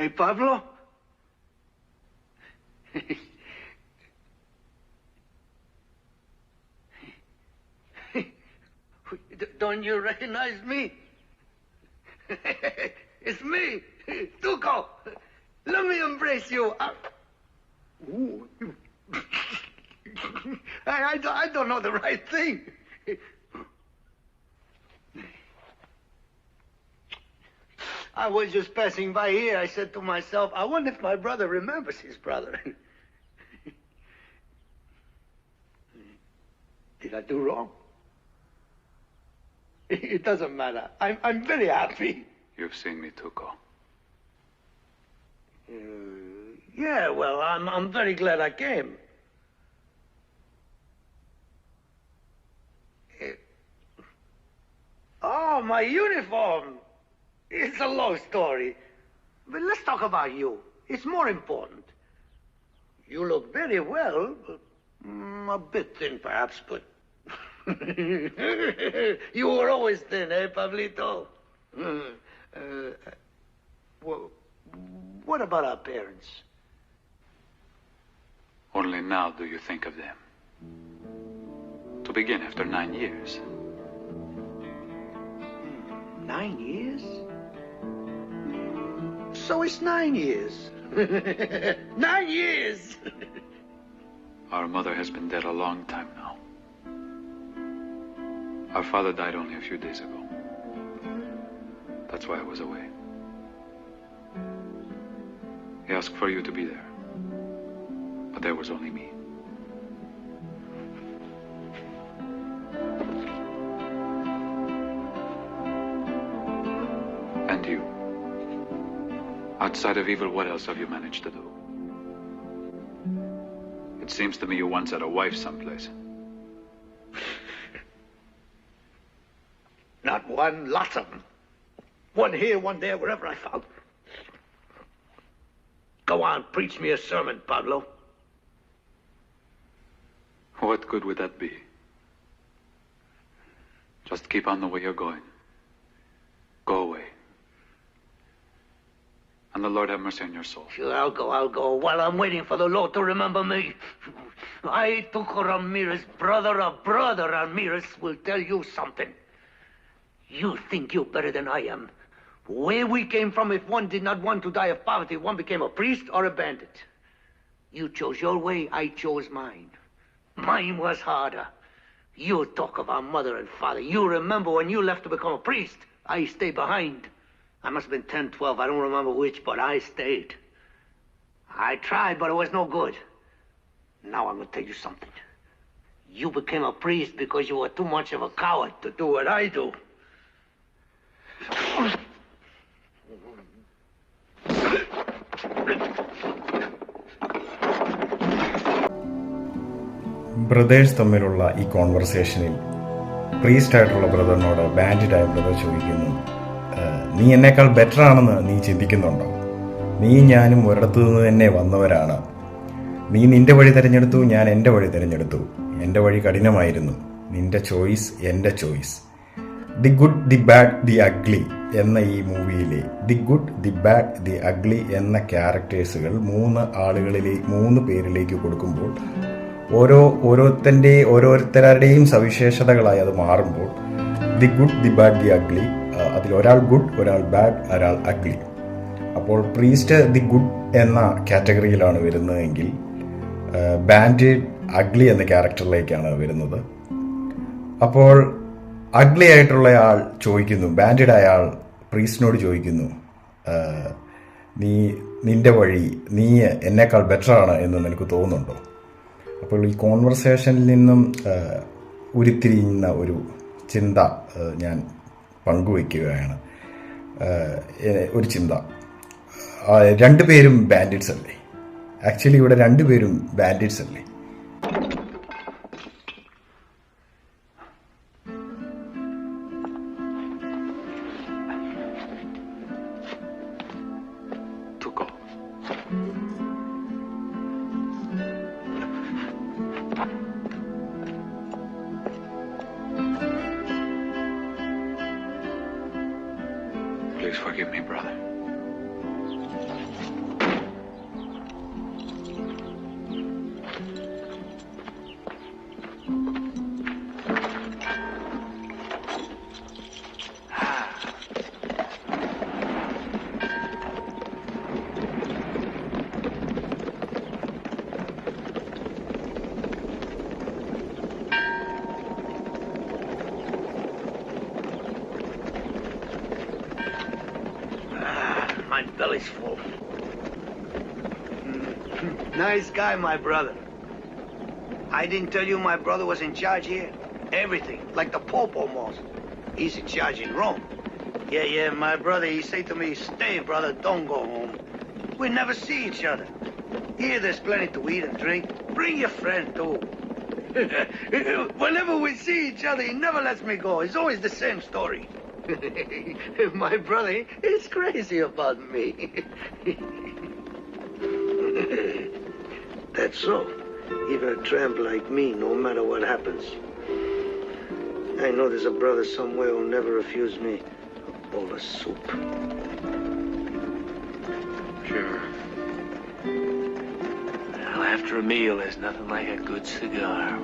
Hey, Pablo? Don't you recognize me? It's me, Tuco. Let me embrace you. I don't know the right thing. I was just passing by here. I said to myself, I wonder if my brother remembers his brother. Did I do wrong? It doesn't matter. I'm very happy. You've seen me, Tuco. Yeah, well, I'm very glad I came. Oh, my uniform. It's a long story. But let's talk about you. It's more important. You look very well. A bit thin, perhaps, but... You were always thin, eh, Pablito? What about our parents? Only now do you think of them. To begin, after 9 years. 9 years? So it's 9 years. 9 years! Our mother has been dead a long time now. Our father died only a few days ago. That's why I was away. He asked for you to be there. But there was only me. And you. Outside of evil, what else have you managed to do? It seems to me you once had a wife someplace. Not one, lots of them. One here, one there, wherever I found. Go on, preach me a sermon, Pablo. What good would that be? Just keep on the way you're going. Go away. And the Lord have mercy on your soul. Sure, I'll go. While I'm waiting for the Lord to remember me. I, Tuco Ramirez, brother of brother Ramirez, will tell you something. You think you're better than I am. Where we came from, if one did not want to die of poverty, one became a priest or a bandit. You chose your way, I chose mine. Mine was harder. You talk of our mother and father. You remember when you left to become a priest. I stayed behind. I must have been 10, 12, I don't remember which, but I stayed. I tried, but it was no good. Now I'm going to tell you something. You became a priest because you were too much of a coward to do what I do. Brothers തമ്മിലുള്ള ഈ കോൺവെർസേഷനിൽ പ്രീസ്റ്റായിട്ടുള്ള ബ്രദറിനോട് ബാൻഡിഡായ brother ചോദിക്കുന്നു, നീ എന്നേക്കാൾ better ആണെന്ന് നീ ചിന്തിക്കുന്നുണ്ടോ? നീ ഞാനും ഒരിടത്തു നിന്ന് തന്നെ വന്നവരാണ്. നീ നിന്റെ വഴി തിരഞ്ഞെടുത്തു, ഞാൻ എൻ്റെ വഴി തിരഞ്ഞെടുത്തു. എൻ്റെ വഴി കഠിനമായിരുന്നു. നിന്റെ ചോയ്സ് എൻ്റെ choice. The good, the bad, the ugly എന്ന ഈ മൂവിയിലെ the good, the bad, the ugly എന്ന ക്യാരക്ടേഴ്സുകൾ 3 പേരിലേക്ക് കൊടുക്കുമ്പോൾ ഓരോരുത്തരുടെയും സവിശേഷതകളായി അത് മാറുമ്പോൾ the good, the bad, the ugly, അതിൽ ഒരാൾ ഗുഡ്, ഒരാൾ ബാഡ്, ഒരാൾ അഗ്ലി. അപ്പോൾ പ്രീസ്റ്റ് ദി ഗുഡ് എന്ന കാറ്റഗറിയിലാണ് വരുന്നതെങ്കിൽ ബാൻഡിഡ് അഗ്ലി എന്ന ക്യാരക്ടറിലേക്കാണ് വരുന്നത്. അപ്പോൾ അഗ്ലി ആയിട്ടുള്ള ആൾ ചോദിക്കുന്നു, ബാൻഡിഡ് ആയ ആൾ പ്രീസ്റ്റിനോട് ചോദിക്കുന്നു, നിന്റെ വഴി, നീ എന്നേക്കാൾ ബെറ്ററാണ് എന്ന് നിനക്ക് തോന്നുന്നുണ്ടോ? അപ്പോൾ ഈ കോൺവെർസേഷനിൽ നിന്നും ഉരുത്തിരിയുന്ന ഒരു ചിന്ത ഞാൻ പങ്കുവയ്ക്കുകയാണ്. ഒരു ചിന്ത, 2 പേരും ബാൻഡിറ്റ്സ് അല്ലേ? ആക്ച്വലി ഇവിടെ 2 പേരും ബാൻഡിറ്റ്സ് അല്ലേ? Please forgive me, brother. successful. Nice guy, my brother. I didn't tell you my brother was in charge here. Everything, like the Pope almost. He's in charge in Rome. Yeah, my brother, he say to me, stay, brother, don't go home. We never see each other. Here there's plenty to eat and drink. Bring your friend, too. Whenever we see each other, he never lets me go. It's always the same story. My brother, he's crazy about me. That's so. Even a tramp like me, no matter what happens. I know there's a brother somewhere who'll never refuse me a bowl of soup. Sure. Well, after a meal, there's nothing like a good cigar.